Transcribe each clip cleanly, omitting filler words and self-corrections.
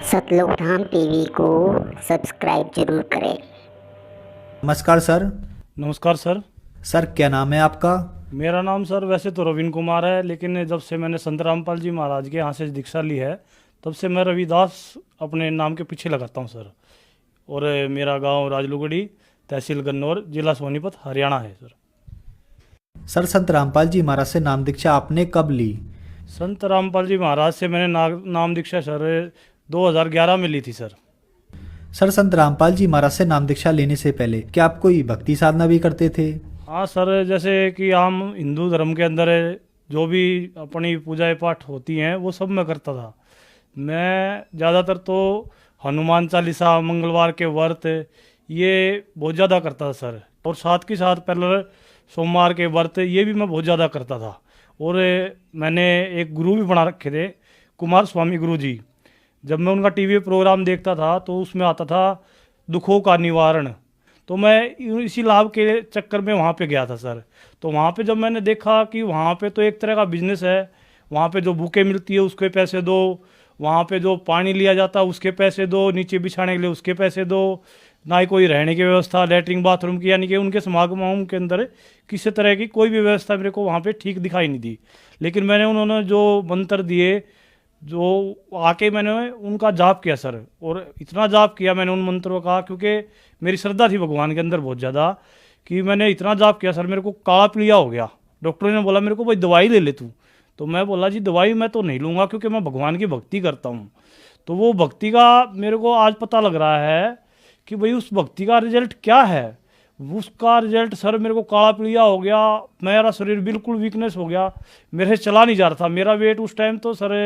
सतलोक धाम TV को subscribe जरूर करें। नमस्कार सर। नमस्कार सर। सर क्या नाम है आपका? मेरा नाम सर वैसे तो रविंद्र कुमार है, लेकिन जब से मैंने संत रामपाल जी महाराज के यहाँ से दीक्षा ली है तब से मैं रविदास अपने नाम के पीछे लगाता हूँ सर। और मेरा गांव राजलुगड़ी, तहसील गन्नौर, जिला सोनीपत, हरियाणा है सर। सर संत रामपाल जी महाराज से नाम दीक्षा आपने कब ली? संत रामपाल जी महाराज से मैंने नाम दीक्षा सर 2011 में ली थी सर। सर संत रामपाल जी महाराज से नाम दीक्षा लेने से पहले क्या आप कोई भक्ति साधना भी करते थे? हाँ सर, जैसे कि आम हिंदू धर्म के अंदर जो भी अपनी पूजा पाठ होती हैं वो सब मैं करता था। मैं ज़्यादातर तो हनुमान चालीसा, मंगलवार के व्रत, ये बहुत ज़्यादा करता था सर। और साथ के साथ पहले सोमवार के व्रत ये भी मैं बहुत ज़्यादा करता था। और मैंने एक गुरु भी बना रखे थे, कुमार स्वामी गुरु जी। जब मैं उनका टीवी प्रोग्राम देखता था तो उसमें आता था दुखों का निवारण, तो मैं इसी लाभ के चक्कर में वहाँ पे गया था सर। तो वहाँ पे जब मैंने देखा कि वहाँ पे तो एक तरह का बिजनेस है, वहाँ पे जो बुकें मिलती है उसके पैसे दो, वहाँ पे जो पानी लिया जाता है उसके पैसे दो, नीचे बिछाने के लिए उसके पैसे दो, ना ही कोई रहने की व्यवस्था, लैट्रिन बाथरूम की, यानी कि उनके समागमों के अंदर किसी तरह की कोई भी व्यवस्था मेरे को वहाँ पे ठीक दिखाई नहीं दी। लेकिन मैंने उन्होंने जो मंत्र दिए, जो आके मैंने उनका जाप किया सर, और इतना जाप किया मैंने उन मंत्रों का, क्योंकि मेरी श्रद्धा थी भगवान के अंदर बहुत ज़्यादा, कि मैंने इतना जाप किया सर मेरे को काला पीलिया हो गया। डॉक्टर ने बोला मेरे को भाई दवाई ले ले तू, तो मैं बोला जी दवाई मैं तो नहीं लूँगा, क्योंकि मैं भगवान की भक्ति करता हूँ। तो वो भक्ति का मेरे को आज पता लग रहा है कि भाई उस भक्ति का रिजल्ट क्या है। उसका रिजल्ट सर मेरे को काला पीलिया हो गया, मेरा शरीर बिल्कुल वीकनेस हो गया, मेरे से चला नहीं जा रहा था। मेरा वेट उस टाइम तो सर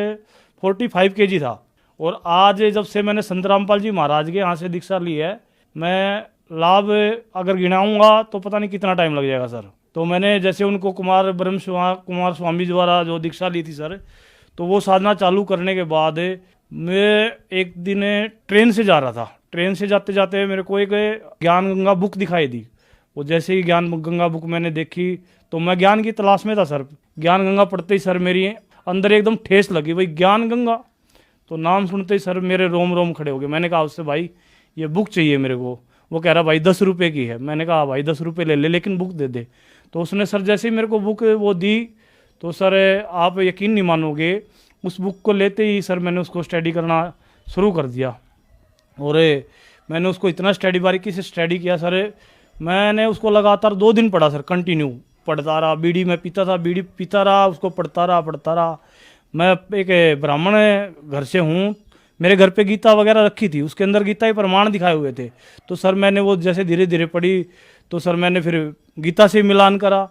45 kg था। और आज जब से मैंने संत रामपाल जी महाराज के यहाँ से दीक्षा ली है, मैं लाभ अगर गिनाऊंगा तो पता नहीं कितना टाइम लग जाएगा सर। तो मैंने जैसे उनको कुमार स्वामी द्वारा जो दीक्षा ली थी सर, तो वो साधना चालू करने के बाद मैं एक दिन ट्रेन से जा रहा था। ट्रेन से जाते जाते मेरे को एक ज्ञान गंगा बुक दिखाई दी। वो जैसे ही ज्ञान गंगा बुक मैंने देखी तो मैं ज्ञान की तलाश में था सर। ज्ञान गंगा पढ़ते ही सर मेरी अंदर एकदम ठेस लगी, भाई ज्ञान गंगा, तो नाम सुनते ही सर मेरे रोम रोम खड़े हो गए। मैंने कहा उससे भाई ये बुक चाहिए मेरे को। वो कह रहा भाई 10 रुपये की है। मैंने कहा भाई 10 रुपये ले ले, लेकिन बुक दे दे। तो उसने सर जैसे ही मेरे को बुक वो दी, तो सर आप यकीन नहीं मानोगे, उस बुक को लेते ही सर मैंने उसको स्टडी करना शुरू कर दिया। और मैंने उसको इतना स्टडी बारीकी से स्टडी किया सर, मैंने उसको लगातार 2 दिन पढ़ा सर, कंटिन्यू पढ़ता रहा। बीड़ी में पीता था, बीड़ी पीता रहा, उसको पढ़ता रहा। मैं एक ब्राह्मण घर से हूँ, मेरे घर पे गीता वगैरह रखी थी, उसके अंदर गीता के प्रमाण दिखाए हुए थे। तो सर मैंने वो जैसे धीरे धीरे पढ़ी, तो सर मैंने फिर गीता से मिलान करा।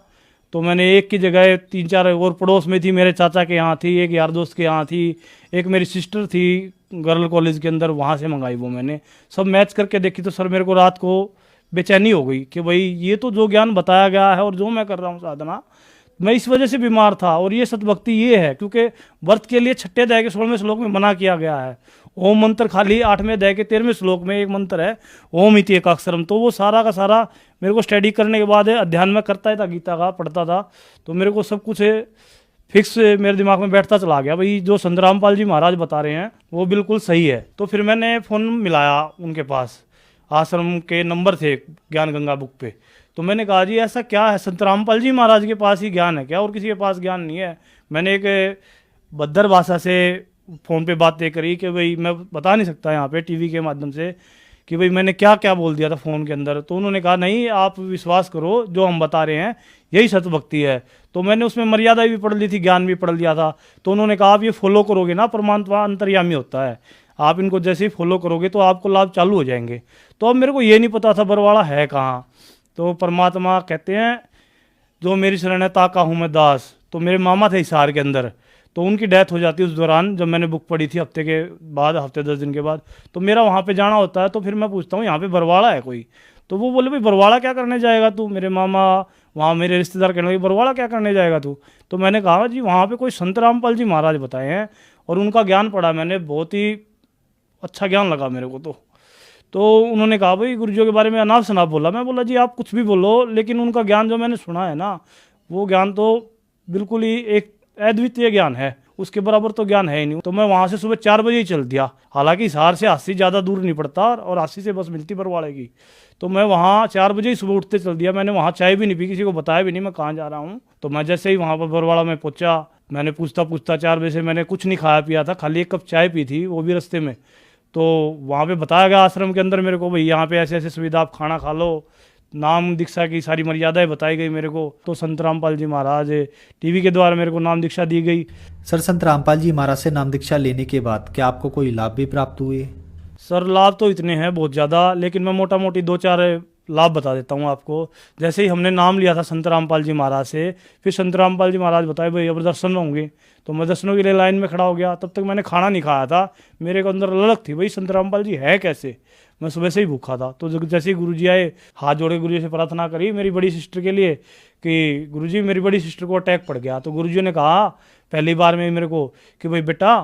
तो मैंने एक की जगह 3-4 और पड़ोस में थी, मेरे चाचा के यहाँ थी, एक यार दोस्त के यहाँ थी, एक मेरी सिस्टर थी गर्ल कॉलेज के अंदर, वहाँ से मंगाई। वो मैंने सब मैच करके देखी। तो सर मेरे को रात को बेचैनी हो गई कि भाई ये तो जो ज्ञान बताया गया है और जो मैं कर रहा हूँ साधना, मैं इस वजह से बीमार था। और ये सतभक्ति ये है, क्योंकि व्रत के लिए 6 अध्याय के 16वें श्लोक में मना किया गया है। ओम मंत्र खाली 8वें अध्याय के 13वें श्लोक में एक मंत्र है, ओम इति एकाक्षरम। तो वो सारा का सारा मेरे को स्टडी करने के बाद अध्ययन में करता ही था, गीता का पढ़ता था, तो मेरे को सब कुछ फिक्स मेरे दिमाग में बैठता चला गया, भाई जो संत रामपाल जी महाराज बता रहे हैं वो बिल्कुल सही है। तो फिर मैंने फ़ोन मिलाया उनके पास, आश्रम के नंबर थे ज्ञान गंगा बुक पे। तो मैंने कहा जी ऐसा क्या है, संत रामपाल जी महाराज के पास ही ज्ञान है क्या, और किसी के पास ज्ञान नहीं है? मैंने एक भद्दर भाषा से फ़ोन पे बातें करी कि भाई मैं बता नहीं सकता यहाँ पे टीवी के माध्यम से कि भाई मैंने क्या क्या बोल दिया था फ़ोन के अंदर। तो उन्होंने कहा नहीं, आप विश्वास करो, जो हम बता रहे हैं यही सतभक्ति है। तो मैंने उसमें मर्यादा भी पढ़ ली थी, ज्ञान भी पढ़ लिया था। तो उन्होंने कहा आप ये फॉलो करोगे ना, परमात्मा अंतर्यामी होता है, आप इनको जैसे ही फॉलो करोगे तो आपको लाभ चालू हो जाएंगे। तो अब मेरे को ये नहीं पता था बरवाड़ा है कहाँ। तो परमात्मा कहते हैं जो मेरी शरण है ताका हूँ मैं दास। तो मेरे मामा थे हिसार के अंदर, तो उनकी डेथ हो जाती है उस दौरान जब मैंने बुक पढ़ी थी, हफ्ते 10 दिन के बाद। तो मेरा वहाँ पे जाना होता है, तो फिर मैं पूछता हूँ यहाँ पे बरवाड़ा है कोई? तो वो बोले भाई बरवाड़ा क्या करने जाएगा तू? मेरे मामा वहाँ मेरे रिश्तेदार कहने लगे बरवाड़ा क्या करने जाएगा तू? तो मैंने कहा जी वहाँ पे कोई संत रामपाल जी महाराज बताए हैं और उनका ज्ञान पढ़ा मैंने, बहुत ही अच्छा ज्ञान लगा मेरे को। तो उन्होंने कहा भाई गुरुजियों के बारे में अनाप शनाप बोला। मैं बोला जी आप कुछ भी बोलो, लेकिन उनका ज्ञान जो मैंने सुना है ना, वो ज्ञान तो बिल्कुल ही एक अद्वितीय ज्ञान है। उसके बराबर तो ज्ञान है ही नहीं। तो मैं वहाँ से सुबह 4 बजे ही चल दिया, हालांकि हिसार से हांसी ज़्यादा दूर नहीं पड़ता और हांसी से बस मिलती बरवाड़े की। तो मैं वहाँ 4 बजे ही सुबह उठते चल दिया। मैंने वहाँ चाय भी नहीं पी, किसी को बताया भी नहीं मैं कहाँ जा रहा हूँ। तो मैं जैसे ही वहाँ पर बरवाड़ा में पहुँचा, मैंने पूछता 4 बजे से मैंने कुछ नहीं खाया पिया था, खाली 1 कप चाय पी थी, वो भी रास्ते में। तो वहाँ पे बताया गया आश्रम के अंदर मेरे को, भाई यहाँ पे ऐसे ऐसे सुविधा, आप खाना खा लो, नाम दीक्षा की सारी मर्यादाएं बताई गई मेरे को। तो संत रामपाल जी महाराज टीवी के द्वारा मेरे को नाम दीक्षा दी गई। सर, संत रामपाल जी महाराज से नाम दीक्षा लेने के बाद क्या आपको कोई लाभ भी प्राप्त हुए? सर लाभ तो इतने हैं बहुत ज़्यादा, लेकिन मैं मोटा मोटी 2-4 लाभ बता देता हूँ आपको। जैसे ही हमने नाम लिया था संत रामपाल जी महाराज से, फिर संत रामपाल जी महाराज बताए भाई अब दर्शन होंगे। तो मैं दर्शनों के लिए लाइन में खड़ा हो गया। तब तक मैंने खाना नहीं खाया था, मेरे को अंदर ललक थी भाई संत रामपाल जी है कैसे। मैं सुबह से ही भूखा था। तो जैसे ही गुरुजी आए, हाथ जोड़े गुरुजी से प्रार्थना करी मेरी बड़ी सिस्टर के लिए कि गुरुजी मेरी बड़ी सिस्टर को अटैक पड़ गया। तो गुरुजी ने कहा पहली बार में मेरे को कि भाई बेटा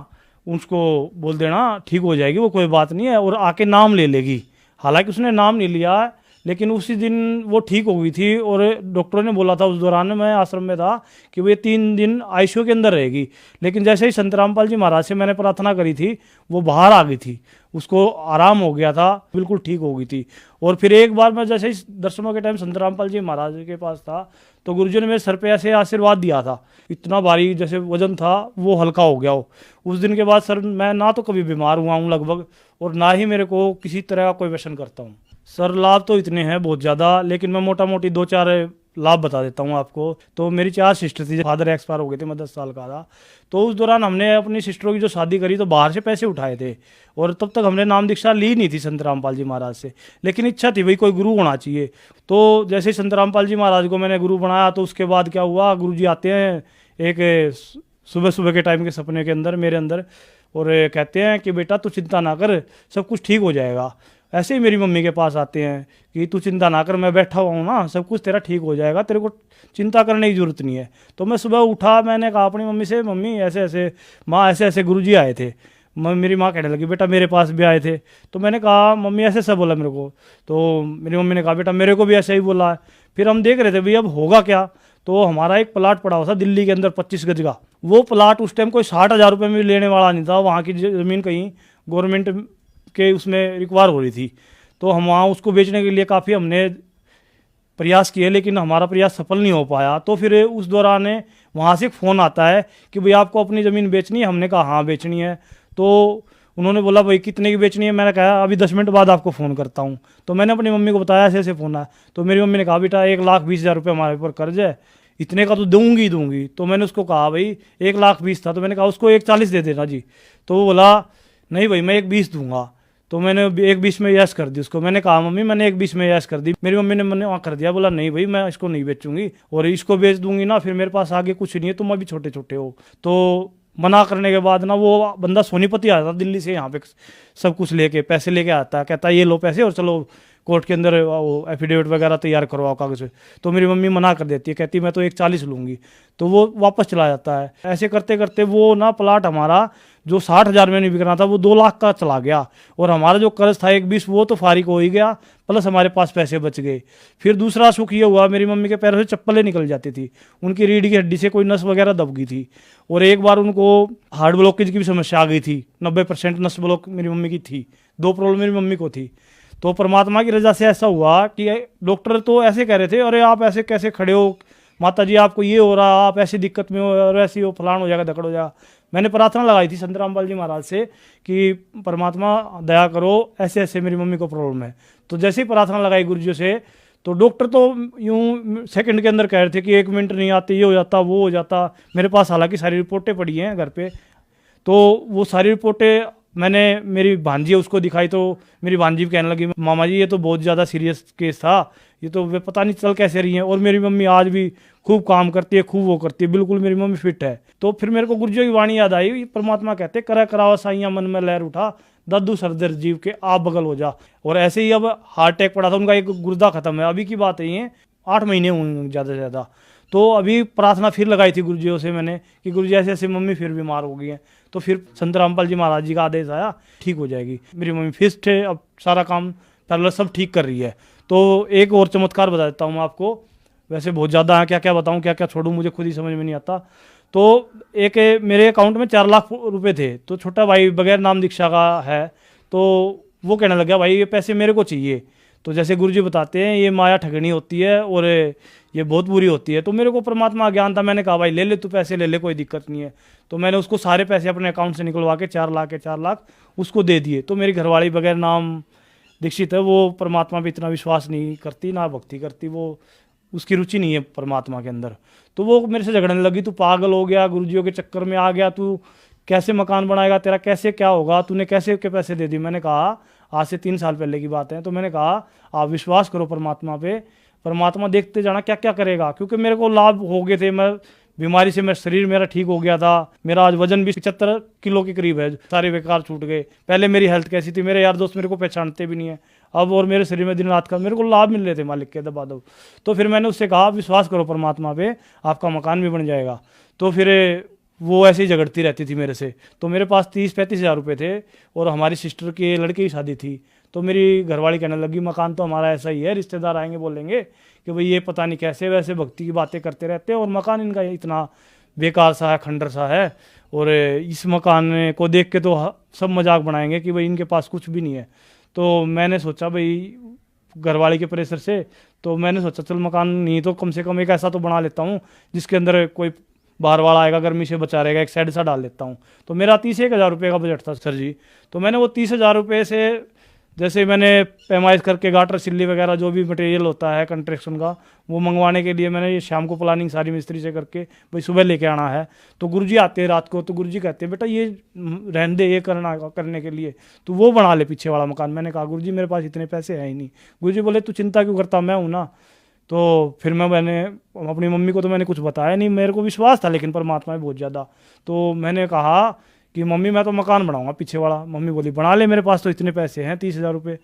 उसको बोल देना ठीक हो जाएगी, वो कोई बात नहीं है, और आके नाम ले लेगी। हालांकि उसने नाम नहीं लिया, लेकिन उसी दिन वो ठीक हो गई थी। और डॉक्टरों ने बोला था उस दौरान मैं आश्रम में था कि वो 3 दिन आईसीयू के अंदर रहेगी। लेकिन जैसे ही संत रामपाल जी महाराज से मैंने प्रार्थना करी थी, वो बाहर आ गई थी, उसको आराम हो गया था, बिल्कुल ठीक हो गई थी। और फिर एक बार मैं जैसे ही दर्शनों के टाइम संत रामपाल जी महाराज के पास था, तो गुरुजी ने मेरे सर पे ऐसे आशीर्वाद दिया था, इतना भारी जैसे वजन था वो हल्का हो गया हो। उस दिन के बाद सर मैं ना तो कभी बीमार हुआ हूँ लगभग, और ना ही मेरे को किसी तरह का कोई व्यसन करता हूँ। सर लाभ तो इतने हैं बहुत ज़्यादा, लेकिन मैं मोटा मोटी 2-4 लाभ बता देता हूँ आपको। तो मेरी 4 सिस्टर थी, फादर एक्सपायर हो गए थे, मैं 10 साल का था। तो उस दौरान हमने अपनी सिस्टरों की जो शादी करी तो बाहर से पैसे उठाए थे, और तब तक हमने नाम दीक्षा ली नहीं थी संत रामपाल जी महाराज से। लेकिन इच्छा थी भाई कोई गुरु होना चाहिए। तो जैसे ही संत रामपाल जी महाराज को मैंने गुरु बनाया, तो उसके बाद क्या हुआ, गुरु जी आते हैं एक सुबह सुबह के टाइम के सपने के अंदर मेरे अंदर, और कहते हैं कि बेटा तू चिंता ना कर, सब कुछ ठीक हो जाएगा। ऐसे ही मेरी मम्मी के पास आते हैं कि तू चिंता ना कर, मैं बैठा हुआ हूँ ना, सब कुछ तेरा ठीक हो जाएगा, तेरे को चिंता करने की ज़रूरत नहीं है। तो मैं सुबह उठा, मैंने कहा अपनी मम्मी से, मम्मी ऐसे ऐसे, माँ ऐसे ऐसे गुरुजी आए थे। मेरी माँ कहने लगी बेटा मेरे पास भी आए थे। तो मैंने कहा मम्मी ऐसे ऐसा बोला मेरे को। तो मेरी मम्मी ने कहा बेटा मेरे को भी ऐसे ही बोला है। फिर हम देख रहे थे भाई अब होगा क्या। तो हमारा एक प्लाट पड़ा हुआ था दिल्ली के अंदर 25 गज का। वो प्लाट उस टाइम कोई 60,000 रुपये में लेने वाला नहीं था, वहाँ की ज़मीन कहीं गवर्नमेंट के उसमें रिक्वायर हो रही थी। तो हम वहाँ उसको बेचने के लिए काफ़ी हमने प्रयास किए, लेकिन हमारा प्रयास सफल नहीं हो पाया। तो फिर उस दौरान वहाँ से एक फ़ोन आता है कि भाई आपको अपनी ज़मीन बेचनी है। हमने कहा हाँ बेचनी है। तो उन्होंने बोला भाई कितने की बेचनी है। मैंने कहा अभी 10 मिनट बाद आपको फ़ोन करता हूँ। तो मैंने अपनी मम्मी को बताया ऐसे ऐसे फ़ोन आया। तो मेरी मम्मी ने कहा बेटा 1,20,000 रुपये हमारे ऊपर कर्ज है, इतने का तो दूंगी। तो मैंने उसको कहा भाई 1,20,000 था, तो मैंने कहा उसको 1,40,000 दे देना जी। तो वो बोला नहीं भाई मैं 1,20,000 दूंगा। तो मैंने 1,20,000 में यस कर दी उसको। मैंने कहा मम्मी मैंने 1,20,000 में यस कर दी। मेरी मम्मी ने मैंने वहाँ कर दिया, बोला नहीं भाई मैं इसको नहीं बेचूंगी, और इसको बेच दूंगी ना फिर मेरे पास आगे कुछ नहीं है, तुम अभी छोटे छोटे हो। तो मना करने के बाद ना वो बंदा सोनीपति आता था दिल्ली से, यहाँ पे सब कुछ लेके पैसे लेके आता है, कहता है ये लो पैसे और चलो कोर्ट के अंदर वो एफिडेविट वगैरह तैयार करवाओ कागज पे। तो मेरी मम्मी मना कर देती है, कहती मैं तो 1,40,000 लूँगी। तो वो वापस चला जाता है। ऐसे करते करते वो ना प्लाट हमारा जो 60,000 में नहीं बिकना था वो 2 लाख का चला गया, और हमारा जो कर्ज था 1,20,000 वो तो फारिग हो ही गया, प्लस हमारे पास पैसे बच गए। फिर दूसरा सुख ये हुआ, मेरी मम्मी के पैरों से चप्पलें निकल जाती थी, उनकी रीढ़ की हड्डी से कोई नस वगैरह दब गई थी, और एक बार उनको हार्ट ब्लॉकेज की भी समस्या आ गई थी। 90% नस ब्लॉक मेरी मम्मी की थी, 2 प्रॉब्लम मेरी मम्मी को थी। तो परमात्मा की रजा से ऐसा हुआ कि डॉक्टर तो ऐसे कह रहे थे अरे आप ऐसे कैसे खड़े हो माता जी, आपको ये हो रहा, आप ऐसी दिक्कत में हो और ऐसी हो, फलान हो जाएगा, धकड़ हो जाएगा। मैंने प्रार्थना लगाई थी संत रामपाल जी महाराज से कि परमात्मा दया करो, ऐसे ऐसे मेरी मम्मी को प्रॉब्लम है। तो जैसे ही प्रार्थना लगाई गुरुजी से, तो डॉक्टर तो यूं सेकंड के अंदर कह रहे थे कि 1 मिनट नहीं आते, ये हो जाता वो हो जाता। मेरे पास हालांकि सारी रिपोर्टें पड़ी हैं घर पे। तो वो सारी रिपोर्टें मैंने मेरी भांजी है उसको दिखाई, तो मेरी भांजी भी कहने लगी मामा जी ये तो बहुत ज़्यादा सीरियस केस था, ये तो वे पता नहीं चल कैसे रही हैं। और मेरी मम्मी आज भी खूब काम करती है, खूब वो करती है, बिल्कुल मेरी मम्मी फिट है। तो फिर मेरे को गुरुजी की वाणी याद आई, परमात्मा कहते करा करावा साइया मन में लहर उठा, दद्दू सरदर जीव के आप बगल हो जा। और ऐसे ही अब हार्ट अटैक पड़ा था, उनका एक गुर्दा खत्म है, अभी की बात है ये 8 महीने हुए ज़्यादा से ज़्यादा। तो अभी प्रार्थना फिर लगाई थी गुरुजियों से मैंने कि गुरुजी ऐसे ऐसे मम्मी फिर बीमार हो गई हैं। तो फिर संत रामपाल जी महाराज जी का आदेश आया ठीक हो जाएगी। मेरी मम्मी फिस्ट है, अब सारा काम पैरेलल सब ठीक कर रही है। तो एक और चमत्कार बता देता हूँ मैं आपको, वैसे बहुत ज़्यादा है, क्या क्या बताऊँ क्या क्या छोड़ूँ मुझे खुद ही समझ में नहीं आता। तो एक मेरे अकाउंट में 4 लाख रुपए थे, तो छोटा भाई बगैर नाम दीक्षा का है, तो वो कहने लग गया भाई ये पैसे मेरे को चाहिए। तो जैसे गुरुजी बताते हैं ये माया ठगनी होती है और ये बहुत बुरी होती है। तो मेरे को परमात्मा ज्ञान था, मैंने कहा भाई ले ले तू पैसे ले ले, कोई दिक्कत नहीं है। तो मैंने उसको सारे पैसे अपने अकाउंट से निकलवा के 4 लाख उसको दे दिए। तो मेरी घरवाली बगैर नाम दीक्षित है, वो परमात्मा पे इतना विश्वास नहीं करती, ना भक्ति करती, वो उसकी रुचि नहीं है परमात्मा के अंदर। तो वो मेरे से झगड़ने लगी, तू पागल हो गया, गुरुजियों के चक्कर में आ गया, तू कैसे मकान बनाएगा, तेरा कैसे क्या होगा, तूने कैसे के पैसे दे दिए। मैंने कहा आज से 3 साल पहले की बात है। तो मैंने कहा आप विश्वास करो परमात्मा पे, परमात्मा देखते जाना क्या क्या करेगा। क्योंकि मेरे को लाभ हो गए थे, मैं बीमारी से मेरा शरीर मेरा ठीक हो गया था, मेरा आज वजन भी 75 किलो के करीब है, सारे बेकार छूट गए। पहले मेरी हेल्थ कैसी थी, मेरे यार दोस्त मेरे को पहचानते भी नहीं है अब, और मेरे शरीर में दिन रात का मेरे को लाभ मिल रहे थे मालिक के दबादब। तो फिर मैंने उससे कहा विश्वास करो परमात्मा पे, आपका मकान भी बन जाएगा। तो फिर वो ऐसे ही झगड़ती रहती थी मेरे से। तो मेरे पास 30-35 हज़ार रुपये थे और हमारी सिस्टर के लड़के की शादी थी। तो मेरी घरवाली कहने लगी मकान तो हमारा ऐसा ही है, रिश्तेदार आएंगे बोलेंगे कि भाई ये पता नहीं कैसे वैसे भक्ति की बातें करते रहते हैं और मकान इनका इतना बेकार सा है, खंडर सा है, और इस मकान को देख के तो सब मजाक बनाएंगे कि भाई इनके पास कुछ भी नहीं है। तो मैंने सोचा भाई घरवाली के प्रेशर से, तो मैंने सोचा चल मकान नहीं तो कम से कम एक ऐसा तो बना लेता हूँ जिसके अंदर कोई बाहर वाला आएगा गर्मी से बचा रहेगा, एक साइड सा डाल लेता हूँ। तो मेरा 31,000 रुपये का बजट था सर जी। तो मैंने वो 30,000 रुपये से जैसे मैंने पैमाइश करके गाटर सिल्ली वगैरह जो भी मटेरियल होता है कंस्ट्रक्शन का वो मंगवाने के लिए मैंने ये शाम को प्लानिंग सारी मिस्त्री से करके भाई सुबह लेके आना है। तो गुरुजी आते हैं रात को, तो गुरुजी कहते हैं बेटा ये रहने दे, ये करने के लिए तो वो बना ले पीछे वाला मकान। मैंने कहा गुरुजी मेरे पास इतने पैसे हैं ही नहीं। गुरुजी बोले तू चिंता क्यों करता, मैं हूँ ना। तो फिर मैंने अपनी मम्मी को तो मैंने कुछ बताया नहीं, मेरे को विश्वास था लेकिन परमात्मा में बहुत ज़्यादा। तो मैंने कहा कि मम्मी मैं तो मकान बनाऊंगा पीछे वाला। मम्मी बोली बना ले, मेरे पास तो इतने पैसे हैं 30,000 रुपये।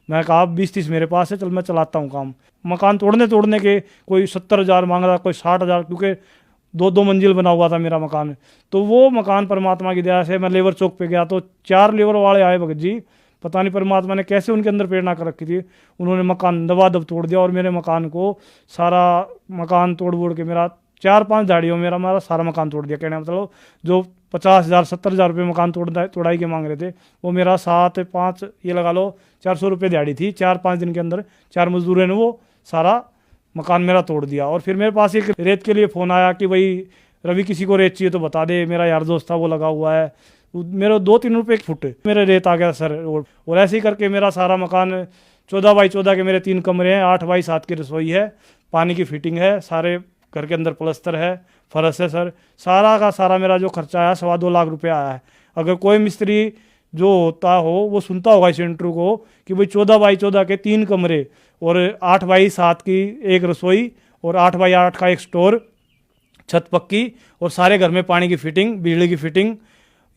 मैं कहा 20-30 मेरे पास है, चल मैं चलाता हूँ काम। मकान तोड़ने के कोई 70,000 मांग रहा, कोई 60,000, क्योंकि 2-2 मंजिल बना हुआ था मेरा मकान। तो वो मकान परमात्मा की दया से मैं लेबर चौक पे गया तो 4 लेबर वाले आए भगत जी, पता नहीं परमात्मा ने कैसे उनके अंदर प्रेरणा कर रखी थी, उन्होंने मकान दबादब तोड़ दिया और मेरे मकान को सारा मकान तोड़ के मेरा 4-5 दाड़ियों में मेरा सारा मकान तोड़ दिया। कहने मतलब जो 50,000 70,000 रुपये मकान तोड़ाई के मांग रहे थे वो मेरा 7-5 ये लगा लो 400 रुपये दिहाड़ी थी। 4-5 दिन के अंदर 4 मजदूरों ने वो सारा मकान मेरा तोड़ दिया। और फिर मेरे पास एक रेत के लिए फ़ोन आया कि भाई रवि किसी को रेत चाहिए तो बता दे, मेरा यार दोस्त था वो लगा हुआ है। मेरा 2-3 रुपये एक फुट मेरा रेत आ गया सर। और ऐसे ही करके मेरा सारा मकान 14 बाई 14 के मेरे 3 कमरे हैं, 8 बाई 7 की रसोई है, पानी की फिटिंग है, सारे घर के अंदर प्लस्तर है, फर्श है सर। सारा का सारा मेरा जो खर्चा आया 2.25 लाख रुपये आया है। अगर कोई मिस्त्री जो होता हो वो सुनता होगा इस इंटरव्यू को कि भाई 14 बाई 14 के 3 कमरे और 8 बाई 7 की एक रसोई और 8 बाई 8 का एक स्टोर, छत पक्की और सारे घर में पानी की फिटिंग, बिजली की फिटिंग,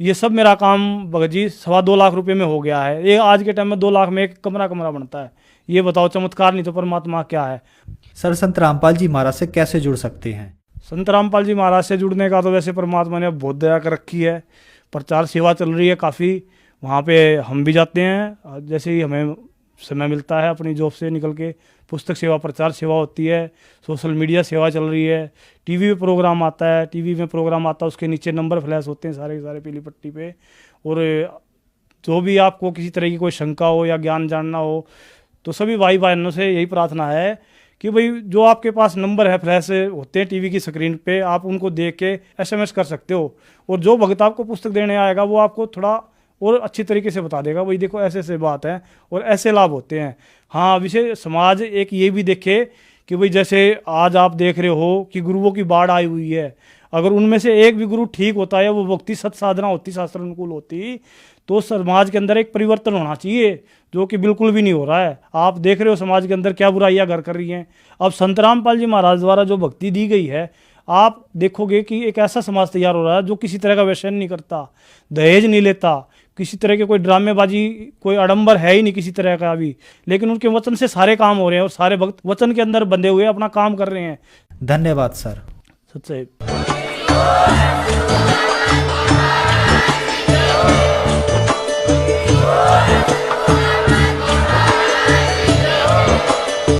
ये सब मेरा काम भगत जी 2.25 लाख रुपये में हो गया है। ये आज के टाइम में 2 लाख में एक कमरा बनता है। ये बताओ चमत्कार नहीं तो परमात्मा क्या है। सर संत रामपाल जी महाराज से कैसे जुड़ सकते हैं? संत रामपाल जी महाराज से जुड़ने का तो वैसे परमात्मा ने बहुत दया कर रखी है। प्रचार सेवा चल रही है काफ़ी, वहाँ पे हम भी जाते हैं। जैसे ही हमें समय मिलता है अपनी जॉब से निकल के, पुस्तक सेवा, प्रचार सेवा होती है, सोशल मीडिया सेवा चल रही है, टीवी पे प्रोग्राम आता है, टीवी में प्रोग्राम आता है उसके नीचे नंबर फ्लैश होते हैं सारे के सारे पीली पट्टी पे। और जो भी आपको किसी तरह की कोई शंका हो या ज्ञान जानना हो तो सभी भाई बहनों से यही प्रार्थना है कि भाई जो आपके पास नंबर है फ्लैश होते हैं टीवी की स्क्रीन पे, आप उनको देख के SMS कर सकते हो। और जो भक्त आपको पुस्तक देने आएगा वो आपको थोड़ा और अच्छी तरीके से बता देगा, भाई देखो ऐसे ऐसे बात है और ऐसे लाभ होते हैं। हाँ, विषय समाज एक ये भी देखे कि भाई जैसे आज आप देख रहे हो कि गुरुओं की बाढ़ आई हुई है, अगर उनमें से एक भी गुरु ठीक होता है, वो भक्ति सत साधना होती, शास्त्र अनुकूल होती, तो समाज के अंदर एक परिवर्तन होना चाहिए, जो कि बिल्कुल भी नहीं हो रहा है। आप देख रहे हो समाज के अंदर क्या बुराइयां घर कर रही हैं। अब संत रामपाल जी महाराज द्वारा जो भक्ति दी गई है, आप देखोगे कि एक ऐसा समाज तैयार हो रहा है जो किसी तरह का व्यसन नहीं करता, दहेज नहीं लेता, किसी तरह के कोई ड्रामेबाजी, कोई आडंबर है ही नहीं किसी तरह का अभी, लेकिन उनके वचन से सारे काम हो रहे हैं और सारे भक्त वचन के अंदर बंधे हुए अपना काम कर रहे हैं। धन्यवाद सर। सच्चाई।